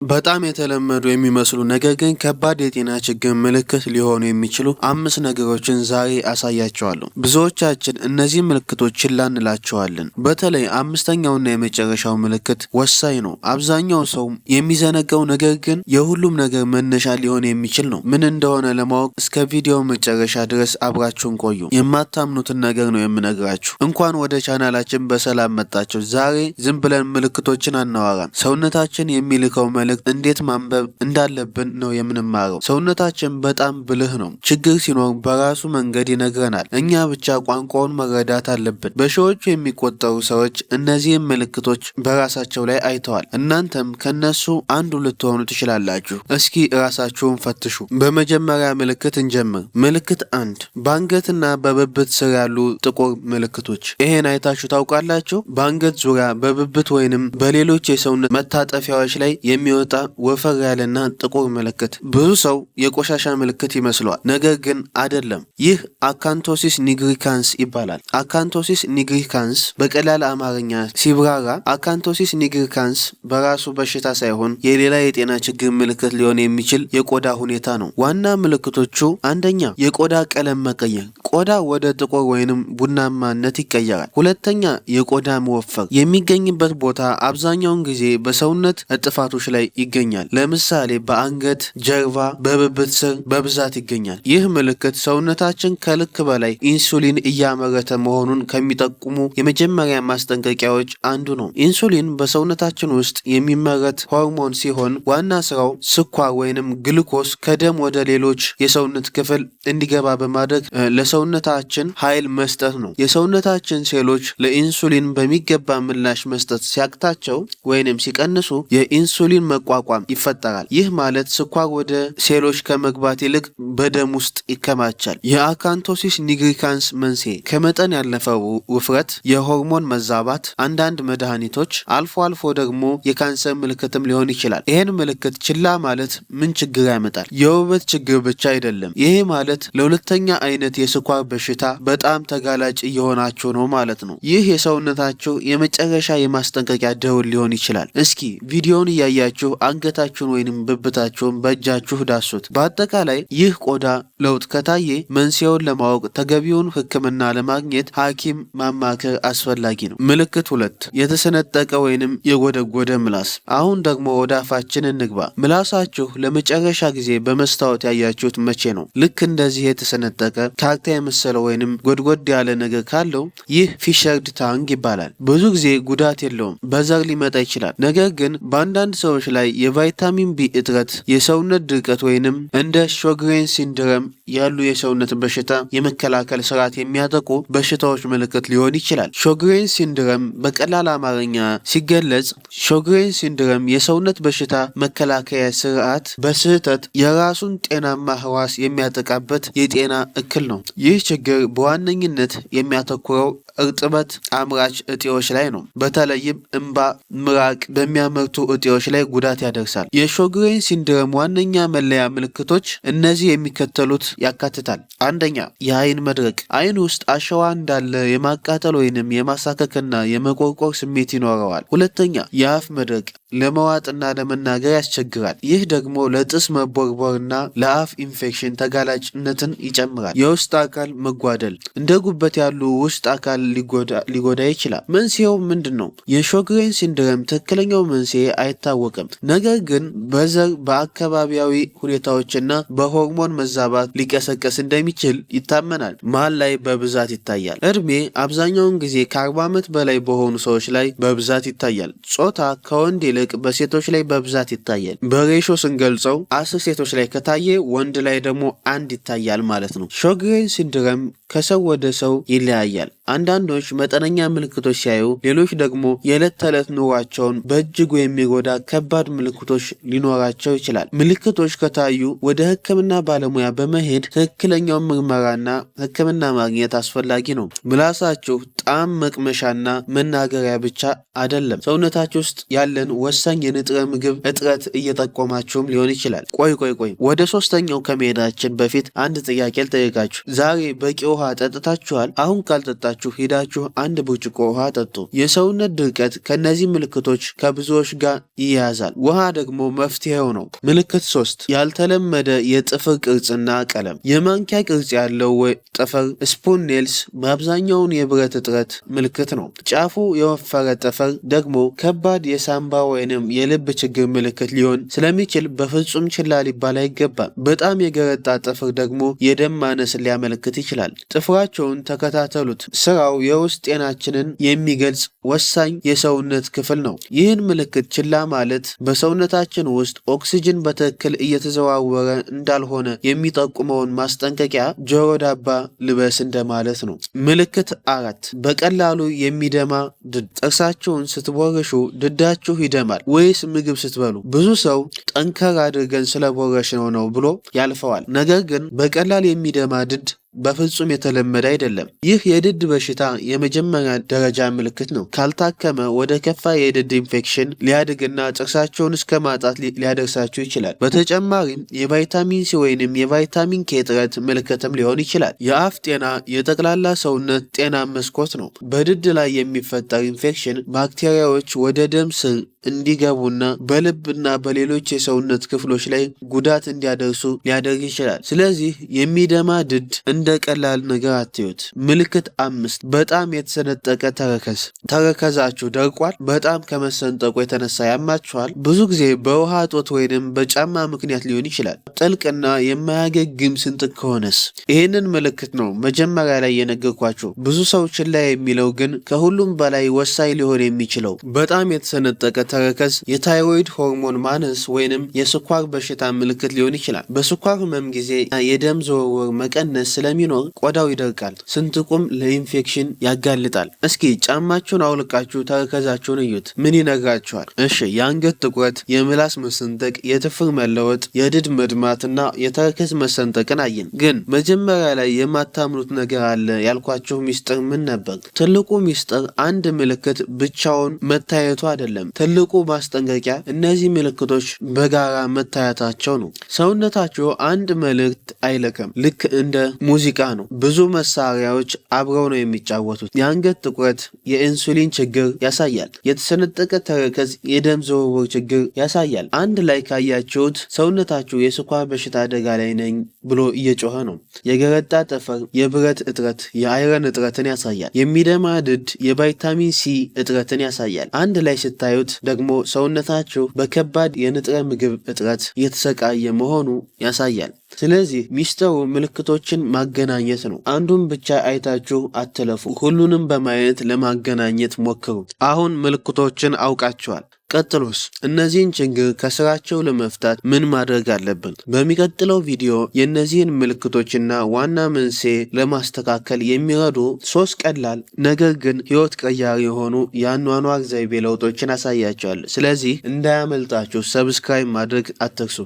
በጣም የተለመዱ የሚመስሉ ነገር ግን ከባድ የጤና ችግር ምልክት ሊሆኑ የሚችሉ 5 ነገሮችን ዛሬ አሳያቸዋለሁ። ብዙዎቻችን እነዚህ ምልክቶች ችላ እንላቸዋለን። በተለይ አምስተኛውና የመጨረሻው ምልክት ወሳኝ ነው። አብዛኛው ሰው የሚዘነጋው ነገር ግን የሁሉም ነገር መነሻ ሊሆን የሚችል ነው። ምን እንደሆነ ለማወቅ እስከ ቪዲዮ መጨረሻ ድረስ አብራችሁን ቆዩ። የማታምኑትን ነገር ነው የምነግራችሁ። እንኳን ወደ ቻናላችን በሰላም መጣችሁ። ዛሬ ዝም ብለን ምልክቶችን አናወራም። ሰውነታችን የሚልከው እንዴት ማንበብ እንዳለብን ነው የምንማረው። ሰውነታችን በጣም ብልህ ነው። ችግር ሲኖር በራሱ መንገድ ይነግረናል። እኛ ብቻ ቋንቋውን መረዳት አለብን። በሺዎቹ የሚቆጠሩ ሰዎች እነዚህን ምልክቶች በራሳቸው ላይ አይተዋል። እናንተም ከነሱ አንዱ ልትሆኑ ትችላላችሁ። እስኪ ራሳችሁን ፈትሹ። በመጀመሪያ ምልክት እንጀምር። ምልክት 1 በአንገትና በብብት ስር ያሉ ጥቁር ምልክቶች። ይሄን አይታችሁ ታውቃላችሁ? በአንገት ዙሪያ፣ በብብት ወይንም በሌሎች የሰውነት መታጠፊያዎች ላይ የሚወጣ ወፈር ያለና ጥቁር ምልክት ብዙ ሰው የቆሻሻ ምልክት ይመስለዋል፣ ነገር ግን አይደለም። ይህ አካንቶሲስ ኒግሪካንስ ይባላል። አካንቶሲስ ኒግሪካንስ በቀላል አማርኛ ሲብራራ አካንቶሲስ ኒግሪካንስ በራሱ በሽታ ሳይሆን የሌላ የጤና ችግር ምልክት ሊሆን የሚችል የቆዳ ሁኔታ ነው። ዋና ምልክቶቹ አንደኛ የቆዳ ቀለም መቀየር፣ ቆዳ ወደ ጥቁር ወይንም ቡናማነት ይቀየራል። ሁለተኛ የቆዳ መወፈር፣ የሚገኝበት ቦታ አብዛኛውን ጊዜ በሰውነት እጥፋቶች ላይ ይገኛል። ለምሳሌ በአንገት ጀርባ፣ በብብት ስር በብዛት ይገኛል። ይህ ምልክት ሰውነታችን ከልክ በላይ ኢንሱሊን እያመረተ መሆኑን ከሚጠቁሙ የመጀመሪያ ማስጠንቀቂያዎች አንዱ ነው። ኢንሱሊን በሰውነታችን ውስጥ የሚመረት ሆርሞን ሲሆን ዋና ስራው ስኳር ወይንም ግሉኮስ ከደም ወደ ሌሎች የሰውነት ክፍል እንዲገባ በማድረግ ለሰውነታችን ኃይል መስጠት ነው። የሰውነታችን ሴሎች ለኢንሱሊን በሚገባ ምላሽ መስጠት ሲያቅታቸው ወይንም ሲቀንሱ የኢንሱሊን መቋቋም ይፈጠራል። ይህ ማለት ስኳር ወደ ሴሎች ከመግባት ይልቅ በደም ውስጥ ይከማቻል። የአካንቶሲስ ኒግሪካንስ መንስኤ ከመጠን ያለፈ ውፍረት፣ የሆርሞን መዛባት፣ አንዳንድ መድኃኒቶች፣ አልፎ አልፎ ደግሞ የካንሰር ምልክትም ሊሆን ይችላል። ይህን ምልክት ችላ ማለት ምን ችግር ያመጣል? የውበት ችግር ብቻ አይደለም። ይሄ ማለት ለሁለተኛ አይነት የስኳር በሽታ በጣም ተጋላጭ እየሆናችሁ ነው ማለት ነው። ይህ የሰውነታችሁ የመጨረሻ የማስጠንቀቂያ ደውል ሊሆን ይችላል። እስኪ ቪዲዮውን እያያችሁ አንገታችሁን ወይንም ብብታችሁን በእጃችሁ ዳሱት። በአጠቃላይ ይህ ቆዳ ለውጥ ከታየ መንስኤውን ለማወቅ ተገቢውን ሕክምና ለማግኘት ሐኪም ማማከር አስፈላጊ ነው። ምልክት 2 የተሰነጠቀ ወይንም የጎደጎደ ምላስ። አሁን ደግሞ ወደ አፋችን እንግባ። ምላሳችሁ ለመጨረሻ ጊዜ በመስታወት ያያችሁት መቼ ነው? ልክ እንደዚህ የተሰነጠቀ ካርታ የመሰለ ወይንም ጎድጎድ ያለ ነገር ካለው ይህ ፊሸርድ ታንግ ይባላል። ብዙ ጊዜ ጉዳት የለውም፣ በዘር ሊመጣ ይችላል። ነገር ግን በአንዳንድ ሰዎች ላይ የቫይታሚን ቢ እጥረት፣ የሰውነት ድርቀት ወይንም እንደ ሾግሬን ሲንድረም ያሉ የሰውነት በሽታ የመከላከል ስርዓት የሚያጠቁ በሽታዎች ምልክት ሊሆን ይችላል። ሾግሬን ሲንድረም በቀላል አማርኛ ሲገለጽ ሾግሬን ሲንድረም የሰውነት በሽታ መከላከያ ስርዓት በስህተት የራሱን ጤናማ ህዋስ የሚያጠቃበት የጤና እክል ነው። ይህ ችግር በዋነኝነት የሚያተኩረው እርጥበት አምራች እጢዎች ላይ ነው። በተለይም እንባ፣ ምራቅ በሚያመርቱ እጢዎች ላይ ጉዳት ያደርሳል። የሾግሬን ሲንድረም ዋነኛ መለያ ምልክቶች እነዚህ የሚከተሉት ያካትታል። አንደኛ የአይን መድረቅ። አይን ውስጥ አሸዋ እንዳለ የማቃጠል ወይንም የማሳከክና የመቆርቆር ስሜት ይኖረዋል። ሁለተኛ የአፍ መድረቅ፣ ለመዋጥና ለመናገር ያስቸግራል። ይህ ደግሞ ለጥርስ መቦርቦርና ለአፍ ኢንፌክሽን ተጋላጭነትን ይጨምራል። የውስጥ አካል መጓደል፣ እንደ ጉበት ያሉ ውስጥ አካል ሊጎዳ ይችላል። መንስኤው ምንድን ነው? የሾግሬን ሲንድረም ትክክለኛው መንስኤ አይታወቅም። ነገር ግን በዘር፣ በአካባቢያዊ ሁኔታዎችና በሆርሞን መዛባት ሊቀሰቀስ እንደሚችል ይታመናል። መሀል ላይ በብዛት ይታያል። እድሜ አብዛኛውን ጊዜ ከ40 ዓመት በላይ በሆኑ ሰዎች ላይ በብዛት ይታያል። ጾታ ከወንድ ይልቅ በሴቶች ላይ በብዛት ይታያል። በሬሾ ስንገልጸው 10 ሴቶች ላይ ከታየ ወንድ ላይ ደግሞ 1 ይታያል ማለት ነው። ሾግሬን ሲንድረም ከሰው ወደ ሰው ይለያያል። አንዳንዶች መጠነኛ ምልክቶች ሲያዩ፣ ሌሎች ደግሞ የዕለት ተዕለት ኑሯቸውን በእጅጉ የሚጎዳ ከባድ ምልክቶች ሊኖራቸው ይችላል። ምልክቶች ከታዩ ወደ ሕክምና ባለሙያ በመሄድ ትክክለኛውን ምርመራና ሕክምና ማግኘት አስፈላጊ ነው። ምላሳችሁ ጣዕም መቅመሻና መናገሪያ ብቻ አይደለም። ሰውነታችሁ ውስጥ ያለን ወሳኝ የንጥረ ምግብ እጥረት እየጠቆማችሁም ሊሆን ይችላል። ቆይ ወደ ሶስተኛው ከመሄዳችን በፊት አንድ ጥያቄ ልጠይቃችሁ። ዛሬ በቂ ውሃ ጠጥታችኋል? አሁን ካልጠጣችሁ ካላችሁ ሄዳችሁ አንድ ብርጭቆ ውሃ ጠጡ። የሰውነት ድርቀት ከነዚህ ምልክቶች ከብዙዎች ጋር ይያያዛል። ውሃ ደግሞ መፍትሄው ነው። ምልክት 3 ያልተለመደ የጥፍር ቅርጽና ቀለም። የማንኪያ ቅርጽ ያለው ጥፍር ስፑን ኔልስ በአብዛኛውን የብረት እጥረት ምልክት ነው። ጫፉ የወፈረ ጥፍር ደግሞ ከባድ የሳምባ ወይንም የልብ ችግር ምልክት ሊሆን ስለሚችል በፍጹም ችላ ሊባል አይገባም። በጣም የገረጣ ጥፍር ደግሞ የደም ማነስን ሊያመለክት ይችላል። ጥፍራቸውን ተከታተሉት። ስራው የውስጥ ጤናችንን የሚገልጽ ወሳኝ የሰውነት ክፍል ነው። ይህን ምልክት ችላ ማለት በሰውነታችን ውስጥ ኦክሲጅን በትክክል እየተዘዋወረ እንዳልሆነ የሚጠቁመውን ማስጠንቀቂያ ጆሮ ዳባ ልበስ እንደማለት ነው። ምልክት 4 በቀላሉ የሚደማ ድድ። ጥርሳችሁን ስትቦርሹ ድዳችሁ ይደማል ወይስ ምግብ ስትበሉ? ብዙ ሰው ጠንከር አድርገን ስለቦረሽነው ነው ብሎ ያልፈዋል። ነገር ግን በቀላል የሚደማ ድድ በፍጹም የተለመደ አይደለም። ይህ የድድ በሽታ የመጀመሪያ ደረጃ ምልክት ነው። ካልታከመ ወደ ከፋ የድድ ኢንፌክሽን ሊያድግና ጥርሳቸውን እስከ ማጣት ሊያደርሳችሁ ይችላል። በተጨማሪም የቫይታሚን ሲ ወይንም የቫይታሚን ኬ እጥረት ምልክትም ሊሆን ይችላል። የአፍ ጤና የጠቅላላ ሰውነት ጤና መስኮት ነው። በድድ ላይ የሚፈጠር ኢንፌክሽን ባክቴሪያዎች ወደ ደም ስር እንዲገቡና በልብና በሌሎች የሰውነት ክፍሎች ላይ ጉዳት እንዲያደርሱ ሊያደርግ ይችላል። ስለዚህ የሚደማ ድድ እንደ ቀላል ነገር አትዩት። ምልክት 5 በጣም የተሰነጠቀ ተረከዝ። ተረከዛችሁ ደርቋል? በጣም ከመሰንጠቁ የተነሳ ያማችኋል? ብዙ ጊዜ በውሃ እጦት ወይንም በጫማ ምክንያት ሊሆን ይችላል። ጥልቅና የማያገግም ስንጥቅ ከሆነስ? ይህንን ምልክት ነው መጀመሪያ ላይ የነገርኳችሁ። ብዙ ሰው ችላ የሚለው ግን ከሁሉም በላይ ወሳኝ ሊሆን የሚችለው በጣም የተሰነጠቀ ተረከዝ የታይሮይድ ሆርሞን ማነስ ወይንም የስኳር በሽታ ምልክት ሊሆን ይችላል። በስኳር ህመም ጊዜ የደም ዝውውር መቀነስ ስለሚኖር ቆዳው ይደርቃል፣ ስንጥቁም ለኢንፌክሽን ያጋልጣል። እስኪ ጫማችሁን አውልቃችሁ ተረከዛችሁን እዩት። ምን ይነግራችኋል? እሺ፣ የአንገት ጥቁረት፣ የምላስ መሰንጠቅ፣ የጥፍር መለወጥ፣ የድድ መድማትና የተረከዝ መሰንጠቅን አየን። ግን መጀመሪያ ላይ የማታምኑት ነገር አለ ያልኳችሁ ሚስጥር ምን ነበር? ትልቁ ሚስጥር አንድ ምልክት ብቻውን መታየቱ አይደለም። ትልቁ ማስጠንቀቂያ እነዚህ ምልክቶች በጋራ መታየታቸው ነው። ሰውነታችሁ አንድ መልእክት አይልክም። ልክ እንደ ሙዚቃ ነው። ብዙ መሳሪያዎች አብረው ነው የሚጫወቱት። የአንገት ጥቁረት የኢንሱሊን ችግር ያሳያል። የተሰነጠቀ ተረከዝ የደም ዝውውር ችግር ያሳያል። አንድ ላይ ካያችሁት ሰውነታችሁ የስኳር በሽታ አደጋ ላይ ነኝ ብሎ እየጮኸ ነው። የገረጣ ጥፍር የብረት እጥረት የአይረን እጥረትን ያሳያል። የሚደማ ድድ የቫይታሚን ሲ እጥረትን ያሳያል። አንድ ላይ ስታዩት ደግሞ ሰውነታችሁ በከባድ የንጥረ ምግብ እጥረት እየተሰቃየ መሆኑ ያሳያል። ስለዚህ ሚስጥሩ ምልክቶችን ማገናኘት ነው። አንዱን ብቻ አይታችሁ አትለፉ። ሁሉንም በማየት ለማገናኘት ሞክሩ። አሁን ምልክቶችን አውቃችኋል። ቀጥሎስ እነዚህን ችግር ከስራቸው ለመፍታት ምን ማድረግ አለብን? በሚቀጥለው ቪዲዮ የእነዚህን ምልክቶችና ዋና መንስኤ ለማስተካከል የሚረዱ 3 ቀላል ነገር ግን ህይወት ቀያሪ የሆኑ የአኗኗር ዘይቤ ለውጦችን አሳያቸዋለሁ። ስለዚህ እንዳያመልጣችሁ ሰብስክራይብ ማድረግ አትርሱ።